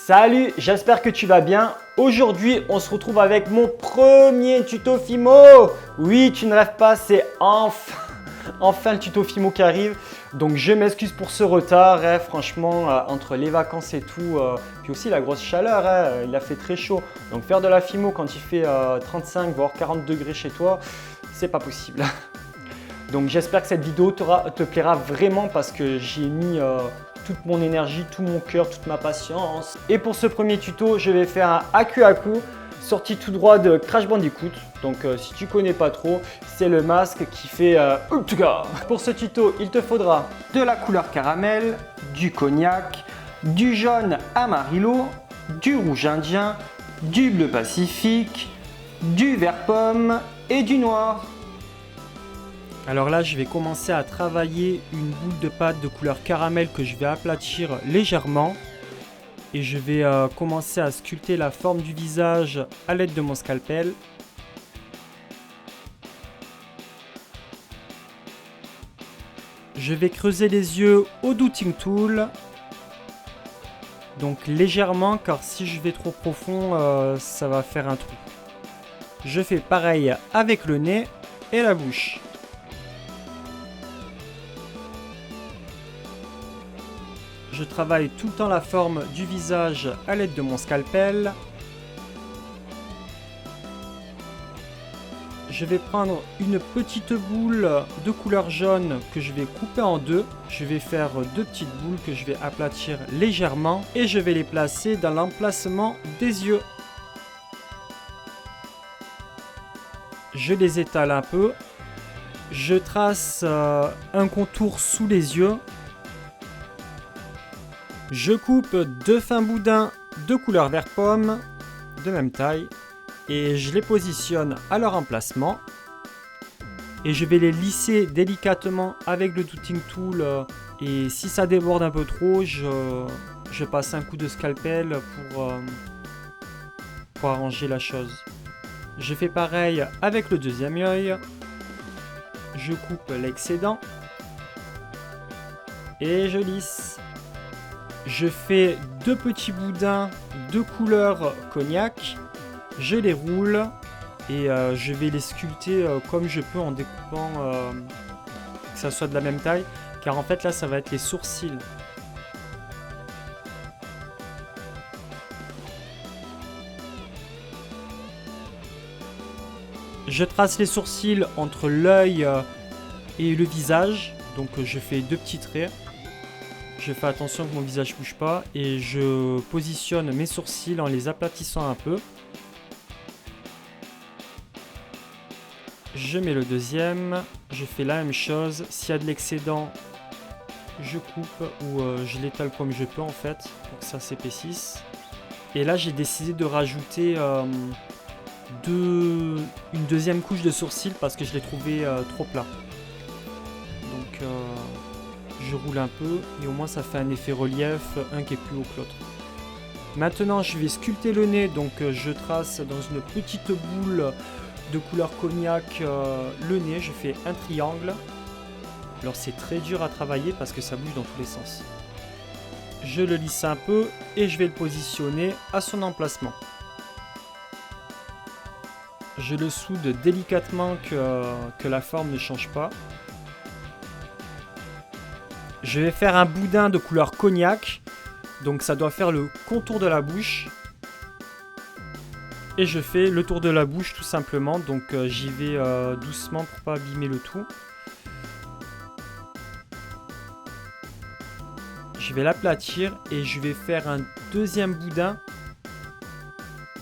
Salut, j'espère que tu vas bien. Aujourd'hui, on se retrouve avec mon premier tuto Fimo. Oui, tu ne rêves pas, c'est enfin le tuto Fimo qui arrive. Donc, je m'excuse pour ce retard. Franchement, entre les vacances et tout, puis aussi la grosse chaleur, il a fait très chaud. Donc, faire de la Fimo quand il fait 35 voire 40 degrés chez toi, c'est pas possible. Donc, j'espère que cette vidéo te plaira vraiment parce que j'y ai mis toute mon énergie, tout mon cœur, toute ma patience. Et pour ce premier tuto, je vais faire un Aku Aku, sorti tout droit de Crash Bandicoot. Donc si tu connais pas trop, c'est le masque qui fait Ultra. Pour ce tuto, il te faudra de la couleur caramel, du cognac, du jaune Amarillo, du rouge indien, du bleu pacifique, du vert pomme et du noir. Alors là, je vais commencer à travailler une boule de pâte de couleur caramel que je vais aplatir légèrement. Et je vais commencer à sculpter la forme du visage à l'aide de mon scalpel. Je vais creuser les yeux au Dotting Tool. Donc légèrement, car si je vais trop profond, ça va faire un trou. Je fais pareil avec le nez et la bouche. Je travaille tout le temps la forme du visage à l'aide de mon scalpel. Je vais prendre une petite boule de couleur jaune que je vais couper en deux. Je vais faire deux petites boules que je vais aplatir légèrement et je vais les placer dans l'emplacement des yeux. Je les étale un peu. Je trace un contour sous les yeux. Je coupe deux fins boudins de couleur vert pomme, de même taille, et je les positionne à leur emplacement. Et je vais les lisser délicatement avec le Dotting Tool. Et si ça déborde un peu trop, je passe un coup de scalpel pour arranger la chose. Je fais pareil avec le deuxième œil. Je coupe l'excédent et je lisse. Je fais deux petits boudins de couleur cognac, je les roule et je vais les sculpter comme je peux en découpant que ça soit de la même taille, car en fait là ça va être les sourcils. Je trace les sourcils entre l'œil et le visage, donc je fais deux petits traits. Je fais attention que mon visage ne bouge pas et je positionne mes sourcils en les aplatissant un peu. Je mets le deuxième, je fais la même chose. S'il y a de l'excédent, je coupe ou je l'étale comme je peux en fait pour que ça s'épaississe. Et là, j'ai décidé de rajouter une deuxième couche de sourcils parce que je l'ai trouvé trop plat. Donc je roule un peu et au moins ça fait un effet relief, un qui est plus haut que l'autre. Maintenant je vais sculpter le nez, donc je trace dans une petite boule de couleur cognac le nez, je fais un triangle. Alors c'est très dur à travailler parce que ça bouge dans tous les sens. Je le lisse un peu et je vais le positionner à son emplacement. Je le soude délicatement que la forme ne change pas. Je vais faire un boudin de couleur cognac, donc ça doit faire le contour de la bouche. Et je fais le tour de la bouche tout simplement, donc j'y vais doucement pour pas abîmer le tout. Je vais l'aplatir et je vais faire un deuxième boudin.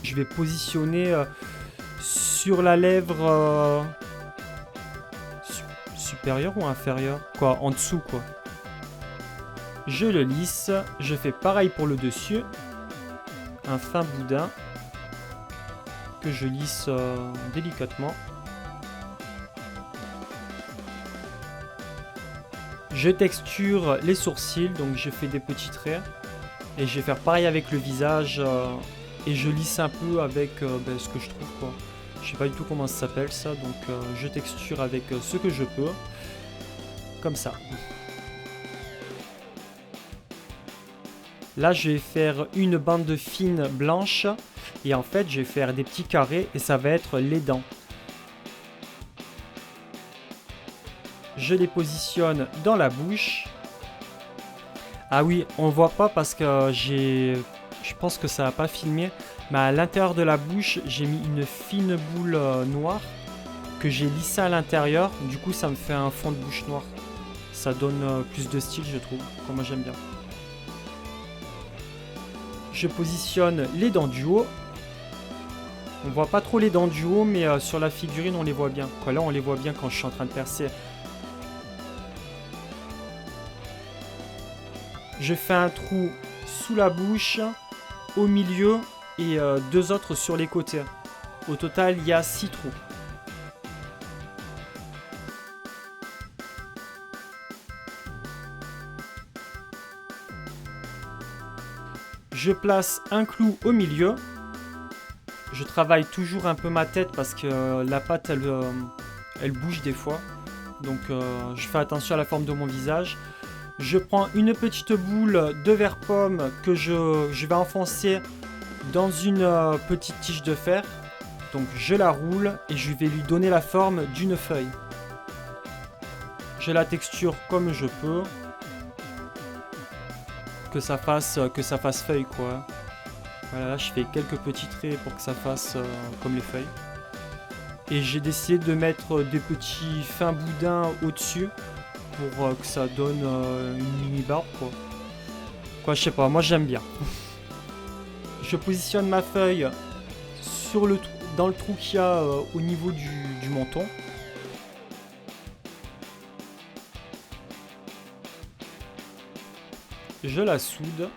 Je vais positionner sur la lèvre supérieure ou inférieure, quoi, en dessous quoi. Je le lisse, je fais pareil pour le dessus, un fin boudin que je lisse délicatement. Je texture les sourcils, donc je fais des petits traits et je vais faire pareil avec le visage et je lisse un peu avec ce que je trouve quoi. Je sais pas du tout comment ça s'appelle ça, donc je texture avec ce que je peux, comme ça. Là, je vais faire une bande fine blanche et en fait, je vais faire des petits carrés et ça va être les dents. Je les positionne dans la bouche. Ah oui, on ne voit pas parce que je pense que ça n'a pas filmé, mais à l'intérieur de la bouche, j'ai mis une fine boule noire que j'ai lissée à l'intérieur. Du coup, ça me fait un fond de bouche noir. Ça donne plus de style, je trouve, comme moi j'aime bien. Je positionne les dents du haut. On voit pas trop les dents du haut, mais sur la figurine, on les voit bien. Quoi, là, on les voit bien quand je suis en train de percer. Je fais un trou sous la bouche, au milieu et 2 autres sur les côtés. Au total, il y a 6 trous. Je place un clou au milieu. Je travaille toujours un peu ma tête parce que la pâte, elle bouge des fois. Donc, je fais attention à la forme de mon visage. Je prends une petite boule de verre pomme que je vais enfoncer dans une petite tige de fer. Donc, je la roule et je vais lui donner la forme d'une feuille. Je la texture comme je peux. Que ça fasse feuille, quoi. Voilà, là je fais quelques petits traits pour que ça fasse comme les feuilles. Et j'ai décidé de mettre des petits fins boudins au-dessus pour que ça donne une mini barbe, quoi. Quoi, je sais pas, moi j'aime bien. Je positionne ma feuille dans le trou qu'il y a au niveau du menton. Je la soude.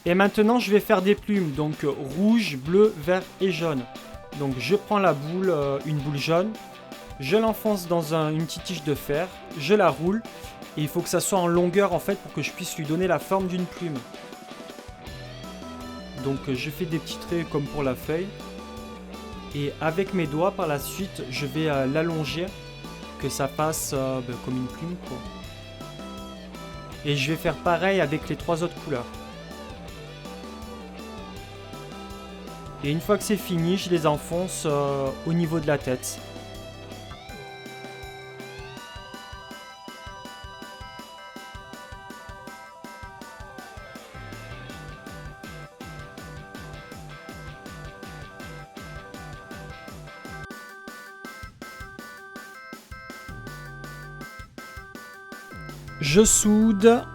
Et maintenant, je vais faire des plumes. Donc, rouge, bleu, vert et jaune. Donc, je prends la boule, une boule jaune. Je l'enfonce dans une petite tige de fer. Je la roule. Et il faut que ça soit en longueur, en fait, pour que je puisse lui donner la forme d'une plume. Donc, je fais des petits traits comme pour la feuille. Et avec mes doigts, par la suite, je vais l'allonger. Que ça fasse comme une plume, quoi. Et je vais faire pareil avec les 3 autres couleurs. Et une fois que c'est fini, je les enfonce au niveau de la tête. Je soude.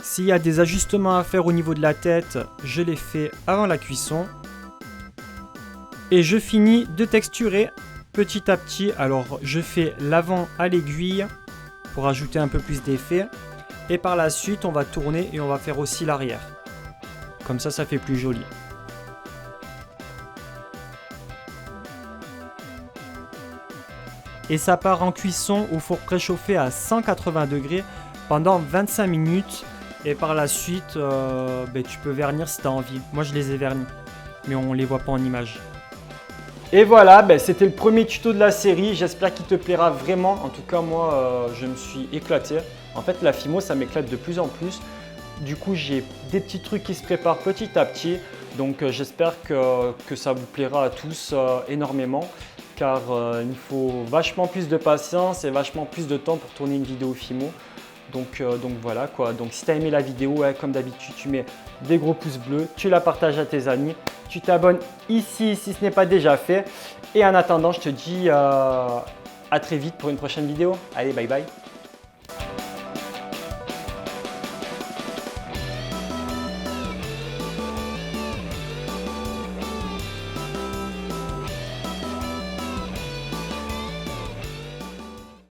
S'il y a des ajustements à faire au niveau de la tête, je les fais avant la cuisson. Et je finis de texturer petit à petit. Alors je fais l'avant à l'aiguille pour ajouter un peu plus d'effet. Et par la suite, on va tourner et on va faire aussi l'arrière. Comme ça fait plus joli. Et ça part en cuisson au four préchauffé à 180 degrés pendant 25 minutes. Et par la suite, tu peux vernir si tu as envie. Moi, je les ai vernis, mais on ne les voit pas en image. Et voilà, c'était le premier tuto de la série. J'espère qu'il te plaira vraiment. En tout cas, moi, je me suis éclaté. En fait, la Fimo, ça m'éclate de plus en plus. Du coup, j'ai des petits trucs qui se préparent petit à petit. Donc, j'espère que ça vous plaira à tous énormément. Car il me faut vachement plus de patience et vachement plus de temps pour tourner une vidéo Fimo. Donc voilà quoi. Donc si tu as aimé la vidéo, comme d'habitude, tu mets des gros pouces bleus, tu la partages à tes amis, tu t'abonnes ici si ce n'est pas déjà fait. Et en attendant, je te dis à très vite pour une prochaine vidéo. Allez, bye bye.